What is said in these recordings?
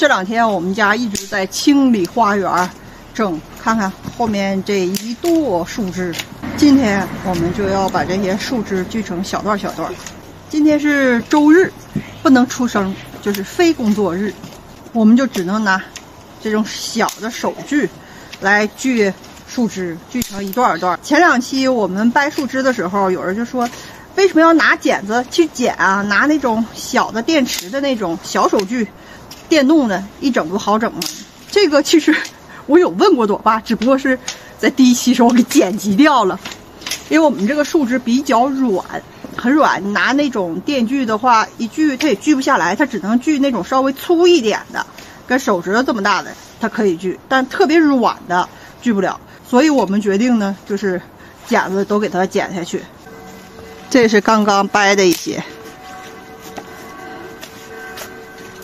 这2天我们家一直在清理花园，看看后面这一垛树枝。今天我们就要把这些树枝锯成小段小段。今天是周日，不能出声，就是非工作日，我们就只能拿这种小的手锯来锯树枝，锯成一段一段。前2期我们掰树枝的时候，有人就说，为什么要拿剪子去剪啊？拿那种小的电池的那种小手锯，电动的，一整不好整吗？这个其实我有问过我爸，只不过是在第1期时候给剪辑掉了，因为我们这个树枝比较软，很软，你拿那种电锯的话，一锯它也锯不下来，它只能锯那种稍微粗一点的，跟手指头这么大的它可以锯，但特别软的锯不了。所以我们决定呢，就是剪子都给它剪下去。这是刚刚掰的一些，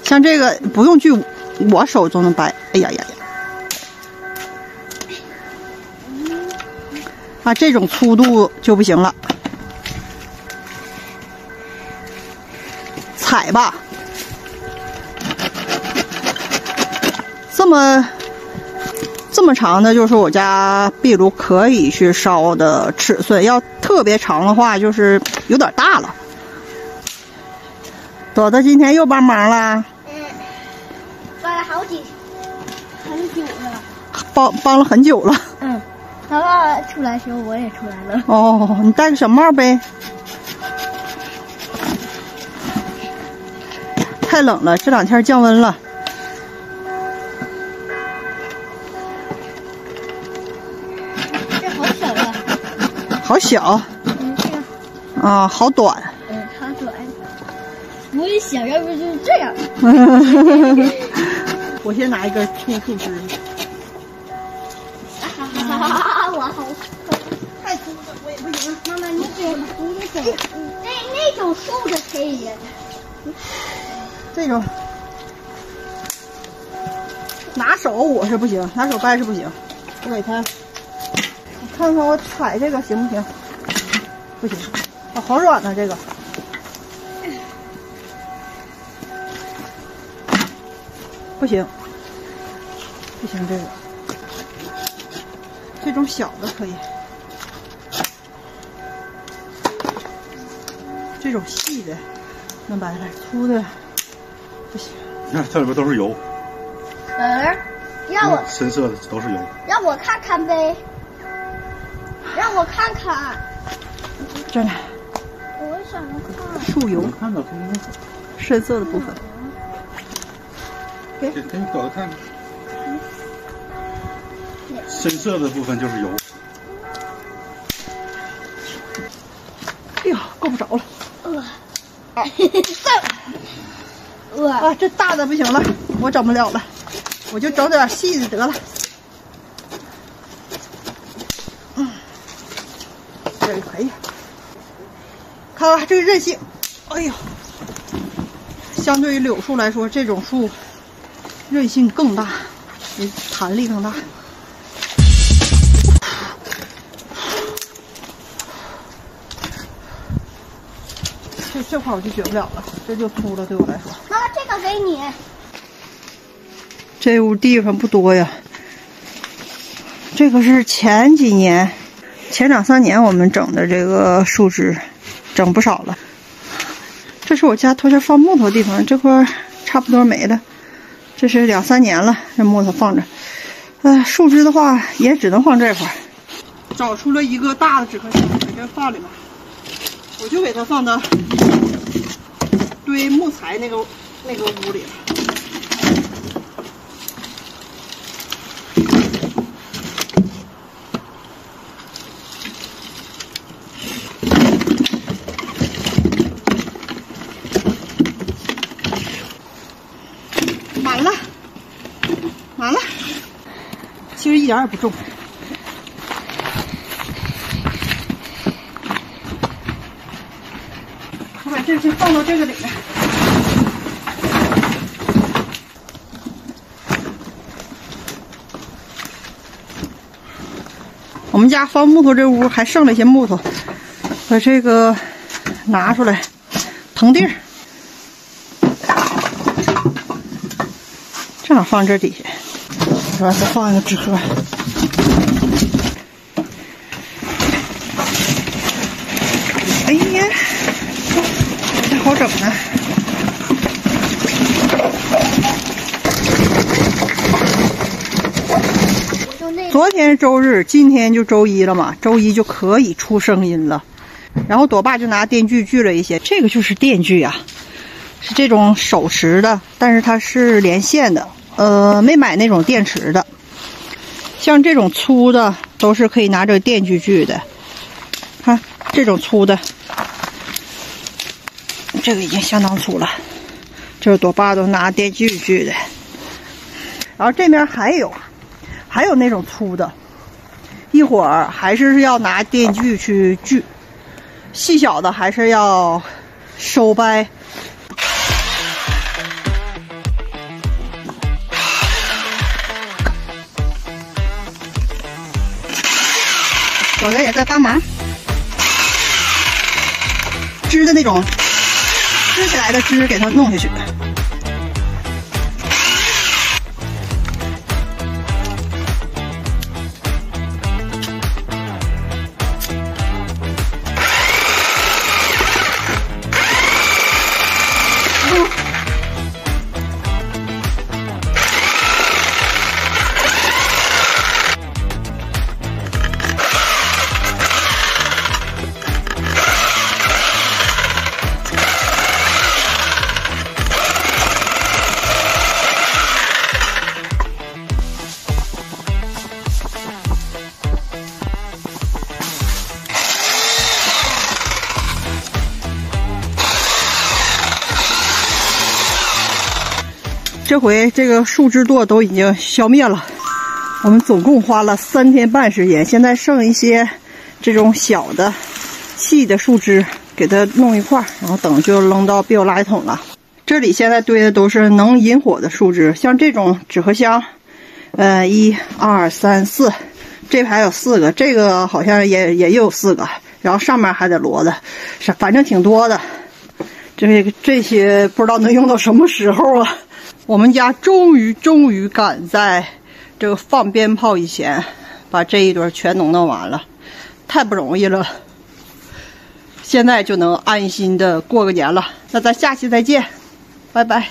像这个不用锯，我手都能掰。哎呀呀呀！啊，这种粗度就不行了。踩吧，这么长的，就是我家壁炉可以去烧的尺寸。要特别长的话，就是有点大了。朵朵今天又帮忙了。帮了很久了。帮了很久了。他爸出来的时候，我也出来了。哦，你戴个小帽呗。太冷了，这2天降温了。这好小呀。好小。这个。啊，好短。好短。我也想要不就是这样。我先拿一根粗树枝。我好。太粗的我也不行。妈妈，你走。那种竖的可以。这种拿手我是不行，拿手掰是不行。我给他，我看看我踩这个行不行？不行，啊，好软呢这个。不行，不行这个。这种小的可以，这种细的能掰来，粗的不行。你看这里边都是油。让我深色的都是油。让我看看呗。让我看看。这呢。我想看。树油。看到深色的部分。给你搞着看。深色的部分就是油。哎呦，够不着了。啊，这大的不行了，我整不了了，我就整点细的得了。这个可以。看看这个韧性，哎呦，相对于柳树来说，这种树韧性更大，弹力更大。这块我就卷不了了，这就粗了，对我来说。妈妈，这个给你。这屋地方不多呀。这个是前几年，前2、3年我们整的这个树枝，整不少了。这是我家头前放木头的地方，这块差不多没了。这是2、3年了，这木头放着。树枝的话也只能放这块。找出了一个大的纸壳箱，给这放里面。我就给它放到堆木材那个屋里。满了，其实一点也不重。我把这些放到这个里面。我们家放木头这屋还剩了一些木头，把这个拿出来腾地儿。正好放这底下，主要是放一个纸盒。哎呀，这好整啊！昨天是周日，今天就周一了嘛，周一就可以出声音了。然后朵爸就拿电锯锯了一些，这个就是电锯啊，是这种手持的，但是它是连线的，没买那种电池的。像这种粗的都是可以拿这个电锯锯的，看这种粗的。这个已经相当粗了，这是朵爸都拿电锯锯的。然后这边还有那种粗的，一会儿还是要拿电锯去锯，细小的还是要手掰。我这也在帮忙，枝的那种。支起来的枝给它弄下去。这回这个树枝垛都已经消灭了，我们总共花了3天半时间，现在剩一些这种小的细的树枝，给它弄一块，然后等就扔到必有垃圾桶了。这里现在堆的都是能引火的树枝，像这种纸盒箱，1、2、3、4，这排有4个，这个好像也有4个，然后上面还得摞的，反正挺多的。这些不知道能用到什么时候啊！我们家终于赶在这个放鞭炮以前，把这一堆全弄完了，太不容易了。现在就能安心的过个年了。那咱下期再见，拜拜。